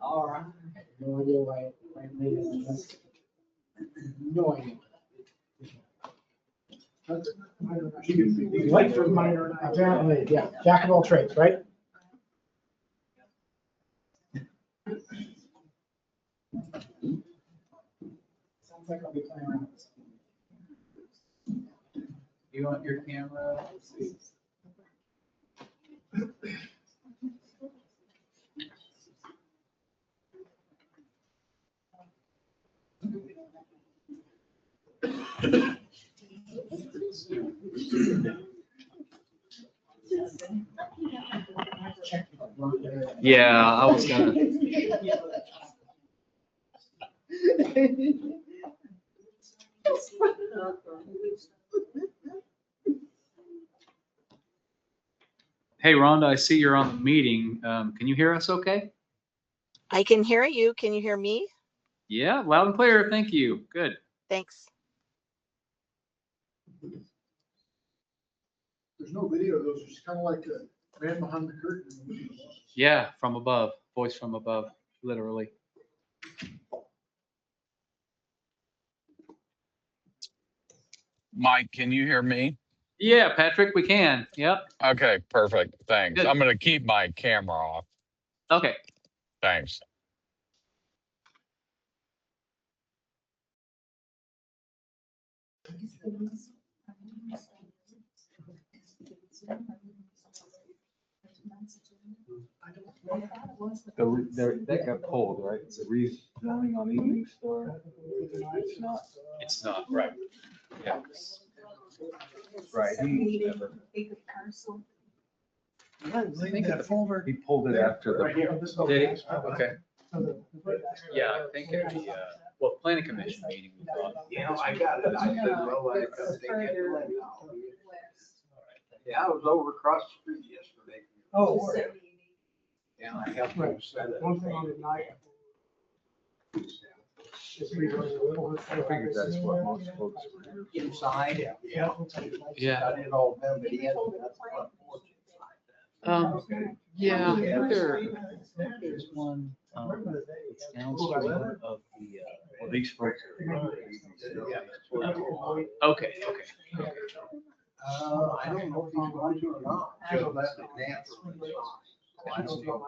All right. No idea why I made it. No idea. Like for minor, apparently, yeah, jack of all trades, right? Sounds like I'll be playing around. You want your camera? Let's see. Yeah, I was gonna. Hey, Rhonda, I see you're on the meeting. Can you hear us okay? I can hear you. Can you hear me? Yeah, loud and clear. Thank you. Good. Thanks. There's no video of those, it's kind of like a man behind the curtain. Yeah, from above, voice from above, literally. Mike, can you hear me? Yeah, Patrick, we can. Yep. Okay, perfect. Thanks. Good. I'm going to keep my camera off. Okay. Thanks. That got pulled, right? It's a rezoning on Evening Star. It's not. It's not, right. Yeah. Right. He pulled it after Right here, the. this. Did he? Okay. Yeah, I think at the, well, planning commission meeting, we thought. I got it. I said, well, I come take it. Yeah, I was over across the street yesterday. Oh, And I helped them set it. one thing on the night. I figured that's what most folks were here. Inside. Yeah. I did all them, but he had. Yeah, I think there's one, it's downstream of the, Well, these folks are. okay. I don't know if he's going to or not. Joe left it natural. I don't know.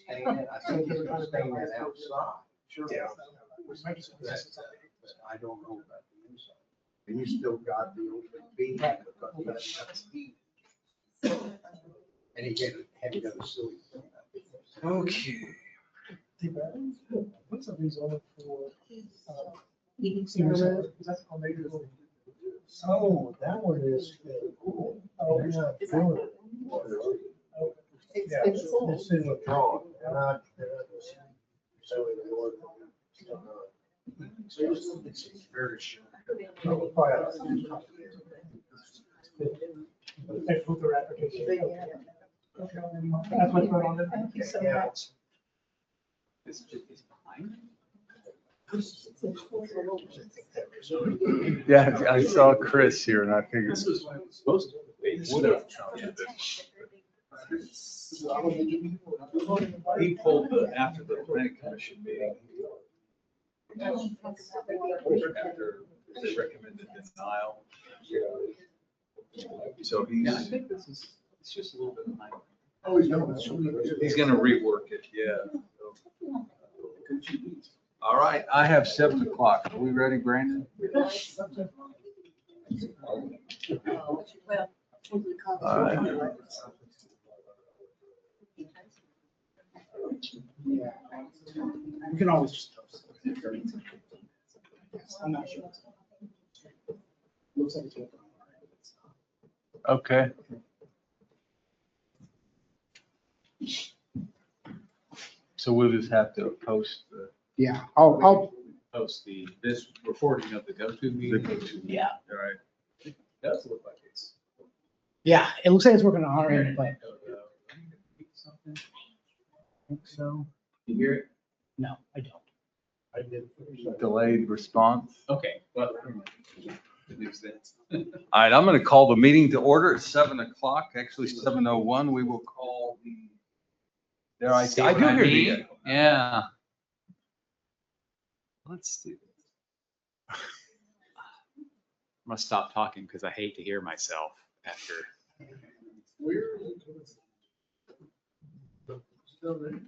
Staying in, I think he's gonna stay in outside. Sure. Yeah. But I don't know about the inside. And you still got the old beam because he doesn't have to heat. And he had to go to sleep. Okay. What's a rezoning for? Evening Senior Star Center? Road. Is that on Major Road? Oh, that one is cool. Oh, yeah. Really? It's Yeah, been sold. It's in withdrawal. It's very short. No, probably. They put their application. That's what's going on there. Thank you so Yeah. much. It's behind. Yeah, I saw Chris here and I figured. This is when it was supposed to be. Would have. He pulled the, after the planning commission meeting. After they recommended denial. So Yeah, I he's, think it's just a little bit behind. Oh, he's going. He's gonna rework it, yeah. All right, I have 7 o'clock. Are we ready, Brandon? All right. You can always just post it. I'm not sure. Looks like it's open. Okay. So we'll just have to post the. Yeah, I'll host this recording of the go-to meeting. Yeah. All right. It does look like it's. Yeah, it looks like it's working on our end, but I think so. You hear it? No, I don't. I did. Delayed response. Okay, well. It makes sense. All right, I'm going to call the meeting to order at 7 o'clock, actually 7:01. We will call the. There I See do what I hear mean? you. Yeah. Let's see. I'm gonna stop talking because I hate to hear myself after. Where is it? Still there?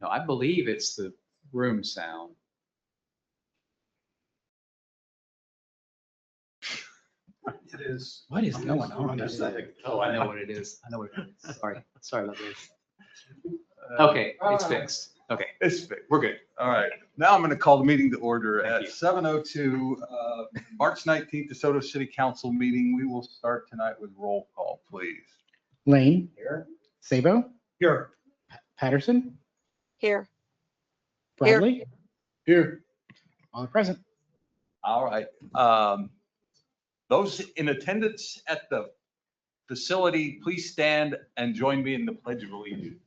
No, I believe it's the room sound. It is. What is going on? Oh, I know what it is. I know what it is. Sorry about this. Okay, it's fixed. Okay, It's fixed. we're good. All right, now I'm going to call the meeting to order Thank at you. 7:02, March 19th, the Soto City Council meeting. We will start tonight with roll call, please. Lane, Here. Sabo, Here. Patterson, Here. Bradley, Here. all present. All right. Those in attendance at the facility, please stand and join me in the Pledge of Allegiance.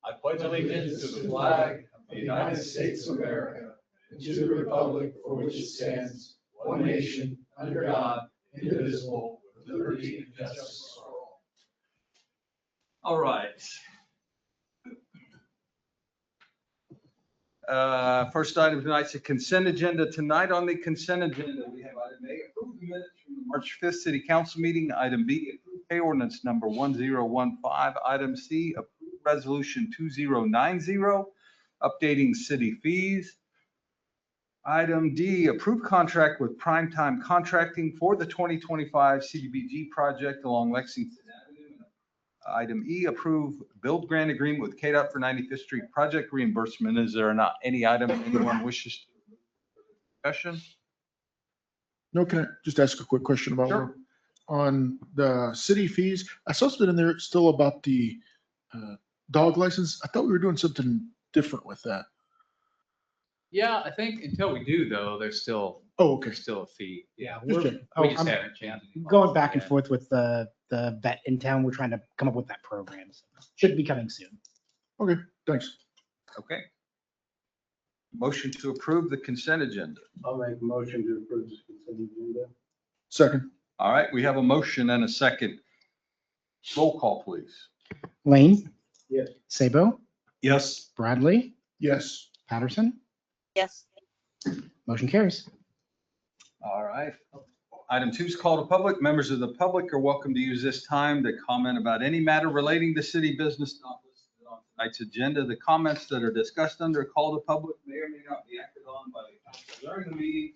I pledge allegiance to the flag of the United States of America, and to the republic for which it stands, one nation, under God, indivisible, with liberty and justice for all. All right. First item tonight's a consent agenda. Tonight on the consent agenda, we have item A, approve the minutes from the March 5th City Council meeting. Item B, approve pay ordinance number 1015. Item C, approve resolution 2090, updating city fees. Item D, approve contract with Primetime Contracting for the 2025 CDBG project along Lexington Avenue. Item E, approve build grant agreement with KDOT for 95th Street project reimbursement. Is there not any item anyone wishes to discussion? No, can I just ask a quick question about Sure. on the city fees? I saw something in there still about the dog license. I thought we were doing something different with that. Yeah, I think until we do though, there's still Oh, okay. a fee. Yeah, Just we're, checking. We just I'm haven't changed. going back and Yeah. forth with the vet in town. We're trying to come up with that program. So should be coming soon. Okay, thanks. Okay. Motion to approve the consent agenda. I'll make a motion to approve this consent agenda. Second. All right, we have a motion and a second. Roll call, please. Lane? Yes. Sabo? Yes. Bradley? Yes. Patterson? Yes. Motion carries. All right. Item 2 is call to public. Members of the public are welcome to use this time to comment about any matter relating to city business not listed on tonight's agenda. The comments that are discussed under call to public may or may not be acted on by the council during the meeting.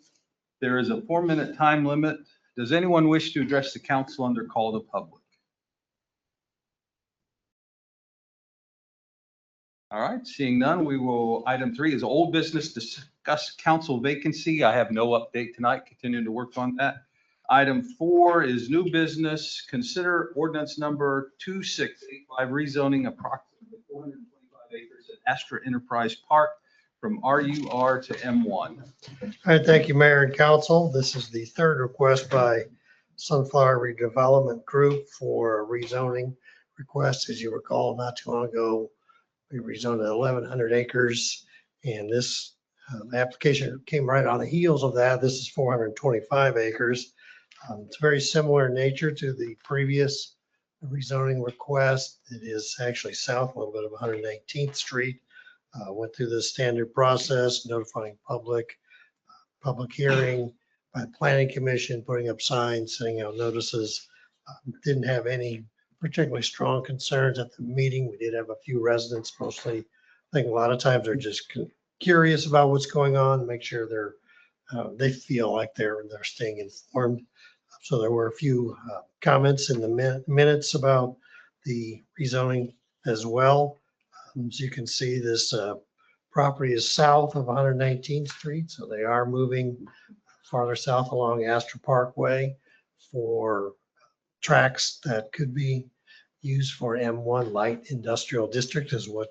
There is a 4-minute time limit. Does anyone wish to address the council under call to public? All right, seeing none, we will, item 3 is old business, discuss council vacancy. I have no update tonight, continuing to work on that. Item 4 is new business, consider ordinance number 2685, rezoning approximately 425 acres at Astra Enterprise Park from RUR to M1. All right, thank you, Mayor and Council. This is the third request by Sunflower Redevelopment Group for a rezoning request. As you recall, not too long ago, we rezoned 1,100 acres, and this application came right on the heels of that. This is 425 acres. It's very similar in nature to the previous rezoning request. It is actually south a little bit of 118th Street. Went through the standard process, notifying public hearing by the planning commission, putting up signs, sending out notices. Didn't have any particularly strong concerns at the meeting. We did have a few residents, mostly, I think a lot of times they're just curious about what's going on, make sure they feel like they're staying informed. So there were a few comments in the minutes about the rezoning as well. As you can see, this property is south of 119th Street, so they are moving farther south along Astor Parkway for tracks that could be used for M1 light industrial district is what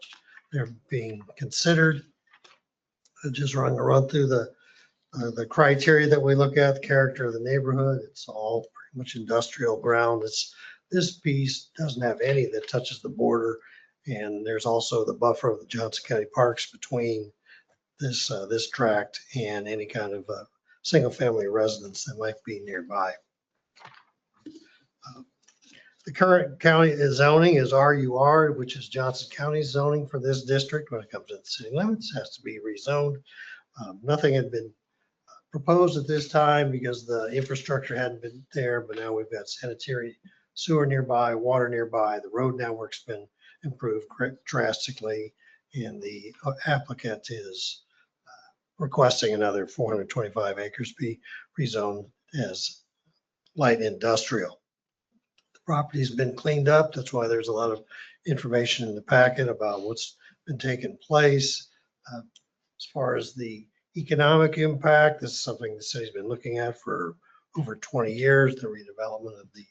they're being considered. I just run through the criteria that we look at, the character of the neighborhood. It's all pretty much industrial ground. This piece doesn't have any that touches the border. And there's also the buffer of the Johnson County parks between this tract and any kind of single family residence that might be nearby. The current county zoning is RUR, which is Johnson County zoning for this district. When it comes to the city limits, it has to be rezoned. Nothing had been proposed at this time because the infrastructure hadn't been there, but now we've got sanitary sewer nearby, water nearby. The road network's been improved drastically, and the applicant is requesting another 425 acres be rezoned as light industrial. The property's been cleaned up. That's why there's a lot of information in the packet about what's been taking place. As far as the economic impact, this is something the city's been looking at for over 20 years, the redevelopment of the,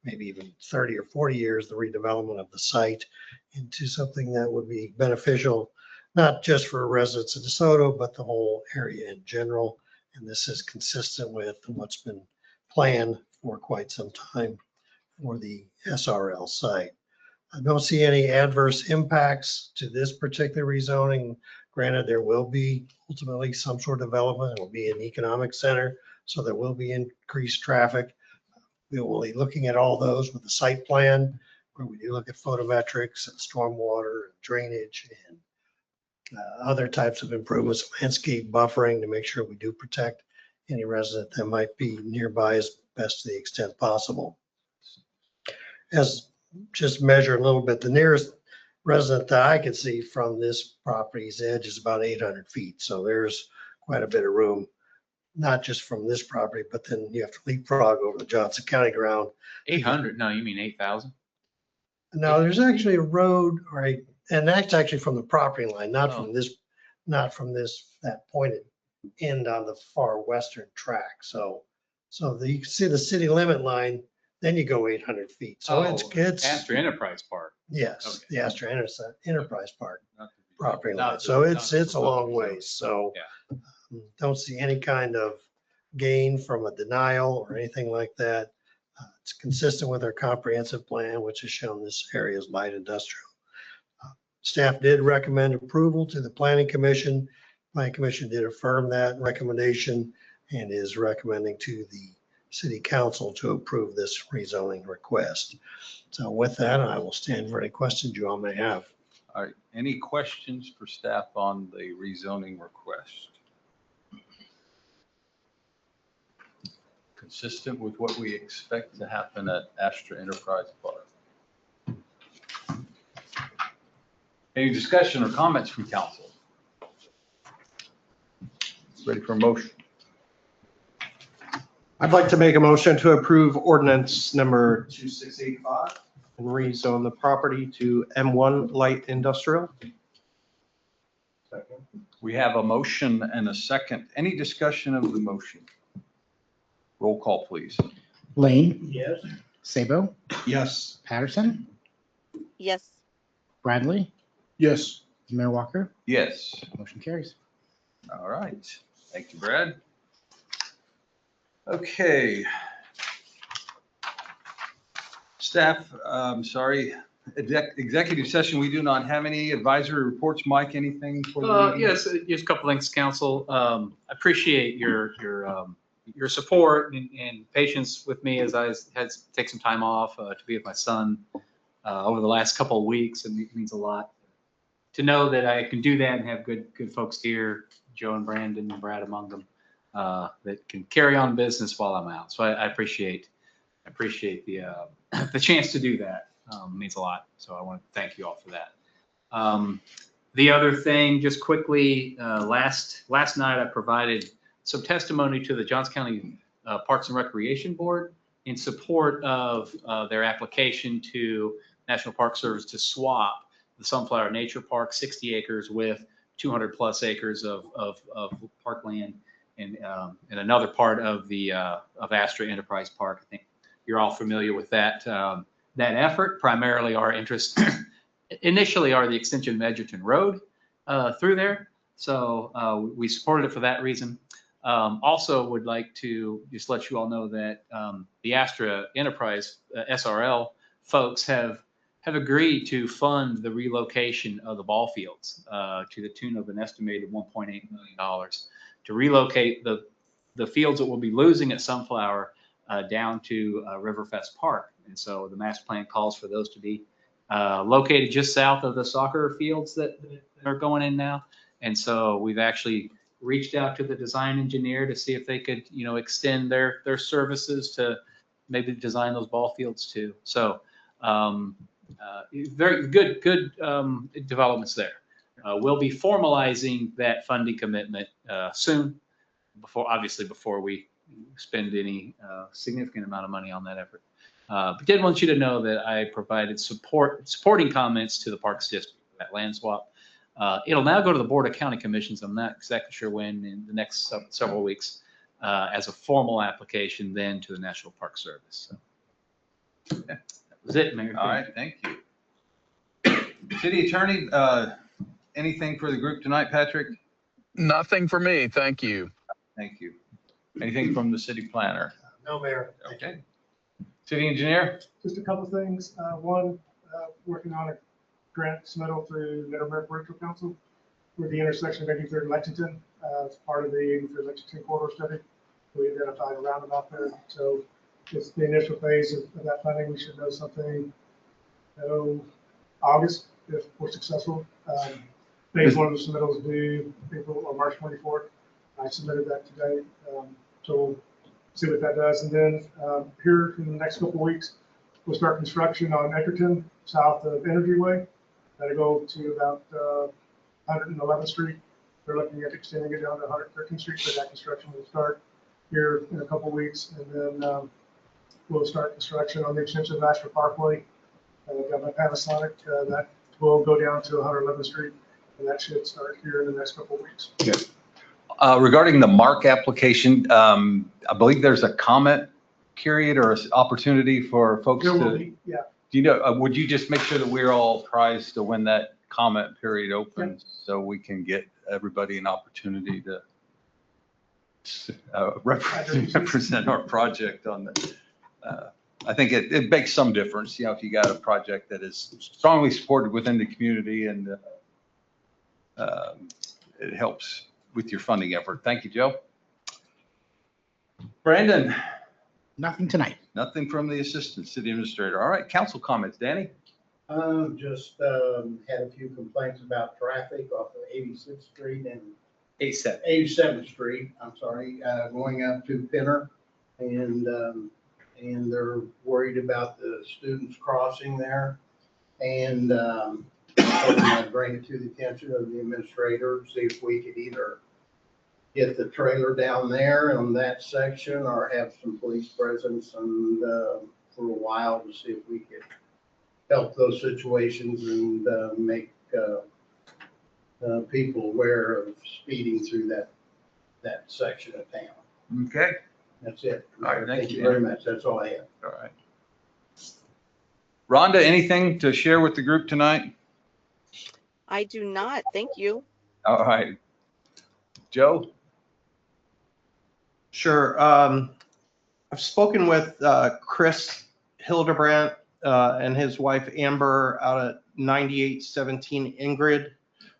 maybe even 30 or 40 years, the redevelopment of the site into something that would be beneficial, not just for residents of DeSoto, but the whole area in general. And this is consistent with what's been planned for quite some time for the SRL site. I don't see any adverse impacts to this particular rezoning. Granted, there will be ultimately some sort of development. It will be an economic center, so there will be increased traffic. We will be looking at all those with the site plan, where we do look at photometrics and stormwater and drainage and other types of improvements, landscape buffering to make sure we do protect any resident that might be nearby as best to the extent possible. As just measure a little bit, the nearest resident that I can see from this property's edge is about 800 feet. So there's quite a bit of room, not just from this property, but then you have to leapfrog over the Johnson County ground. 800? No, you mean 8,000? No, there's actually a road, right? And that's actually from the property line, not Oh. from this, that pointed end on the far western track. So you can see the city limit line, then you go 800 feet. So it's Astor Enterprise Park. yes, Okay. the Astor Enterprise Park Not to be- property Not line. the- So not it's the a long proposed, ways. So Yeah. don't see any kind of gain from a denial or anything like that. It's consistent with our comprehensive plan, which has shown this area is light industrial. Staff did recommend approval to the Planning Commission. Planning Commission did affirm that recommendation and is recommending to the City Council to approve this rezoning request. So with that, I will stand for any questions you all may have. All right, any questions for staff on the rezoning request? Consistent with what we expect to happen at Astor Enterprise Park. Any discussion or comments from council? Ready for a motion? I'd like to make a motion to approve ordinance number 2685 and rezone the property to M1 light industrial. We have a motion and a second. Any discussion of the motion? Roll call, please. Lane? Yes. Sabo, Yes. Patterson, Yes. Bradley, Yes. Mayor Walker, Yes. motion carries. All right. Thank you, Brad. Okay. Staff, sorry, executive session, we do not have any advisory reports. Mike, anything for the meeting? Yes, just a couple things, council. I appreciate your support and patience with me as I had to take some time off to be with my son over the last couple of weeks. It means a lot to know that I can do that and have good folks here, Joe and Brandon and Brad among them, that can carry on business while I'm out. So I appreciate the chance to do that. It means a lot. So I want to thank you all for that. The other thing, just quickly, last night I provided some testimony to the Johnson County Parks and Recreation Board in support of their application to National Park Service to swap the Sunflower Nature Park, 60 acres with 200 plus acres of parkland and another part of the of Astor Enterprise Park. I think you're all familiar with that effort. Primarily, our interest initially are the extension of Edgerton Road through there. So we supported it for that reason. Also would like to just let you all know that the Astra Enterprise SRL folks have agreed to fund the relocation of the ball fields to the tune of an estimated $1.8 million to relocate the fields that we'll be losing at Sunflower down to Riverfest Park. And so the master plan calls for those to be located just south of the soccer fields that are going in now. And so we've actually reached out to the design engineer to see if they could, extend their services to maybe design those ball fields too. So very good developments there. We'll be formalizing that funding commitment soon, before we spend any significant amount of money on that effort. But did want you to know that I provided supporting comments to the Parks District for that land swap. It'll now go to the Board of County Commissions. I'm not exactly sure when, in the next several weeks, as a formal application, then to the National Park Service. So that was it, Mayor. All right, thank you. City Attorney, anything for the group tonight, Patrick? Nothing for me. Thank you. Thank you. Anything from the city planner? No, Mayor. Okay. City engineer? Just a couple of things. One, working on a grant submittal through Mid-America Regional Council for the intersection of 83rd and Lexington. As part of the 83rd Lexington corridor study, we identified a roundabout there. So it's the initial phase of that funding. We should know something August if we're successful. Phase one of the submittal is due April or March 24th. I submitted that today. So we'll see what that does. And then here in the next couple of weeks, we'll start construction on Edgerton, south of Energy Way. That'll go to about 111th Street. They're looking at extending it down to 113th Street, so that construction will start here in a couple of weeks. And then we'll start construction on the extension of Astra Parkway. Government Panasonic, that will go down to 111th Street, and that should start here in the next couple of weeks. Good. Regarding the MARC application, I believe there's a comment period or an opportunity for folks There will to, be, yeah. do you know, would you just make sure that we're all apprised to when that comment period opens so we can get everybody an opportunity to represent our project on the, I think it makes some difference, if you got a project that is strongly supported within the community and it helps with your funding effort. Thank you, Joe. Brandon? Nothing tonight. Nothing from the Assistant City Administrator. All right, council comments. Danny? Just had a few complaints about traffic off of 86th Street and 87th Street, I'm sorry, going up to Pinner. And they're worried about the students crossing there. And I'd bring it to the attention of the administrator, see if we could either get the trailer down there on that section or have some police presence and for a while to see if we could help those situations and make people aware of speeding through that section of town. Okay. That's it. All right, Thank you very much. That's all I have. All right. Rhonda, anything to share with the group tonight? I do not. Thank you. All right. Joe? Sure. I've spoken with Chris Hildebrandt and his wife Amber out at 9817 Ingrid.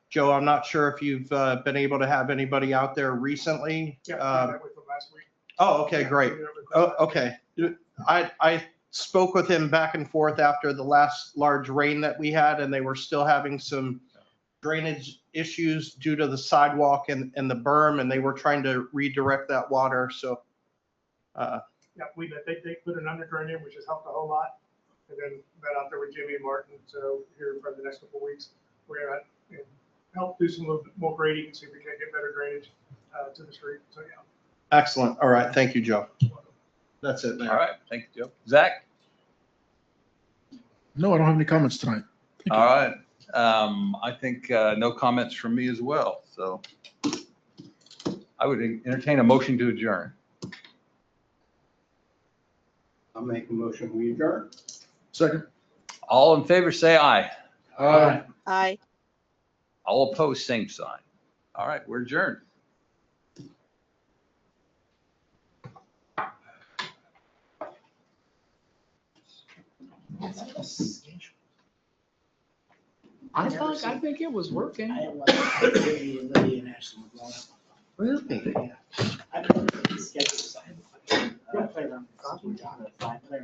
Joe, I'm not sure if you've been able to have anybody out there recently. Yeah, I met with them last week. Oh, okay, great. Oh, okay. I spoke with him back and forth after the last large rain that we had, and they were still having some drainage issues due to the sidewalk and the berm, and they were trying to redirect that water. So, Yeah, they put an under drain in, which has helped a whole lot. And then met out there with Jimmy and Martin. So here for the next couple of weeks, we're gonna help do some little bit more grading and see if we can get better drainage to the street. So yeah. excellent. All right. Thank you, Joe. That's it, man. All right. Thank you, Joe. Zach? No, I don't have any comments tonight. Thank you. All right. I think no comments from me as well. So I would entertain a motion to adjourn. I'll make a motion, we adjourn. Second. All in favor, say aye. Aye. All opposed, same sign. All right, we're adjourned. I think it was working. Really?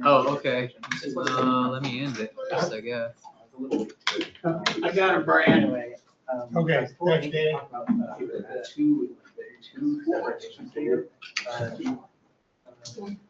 Oh, okay. Let me end it, I guess. I got a brand. Okay, thanks, Danny. Two separate issues here.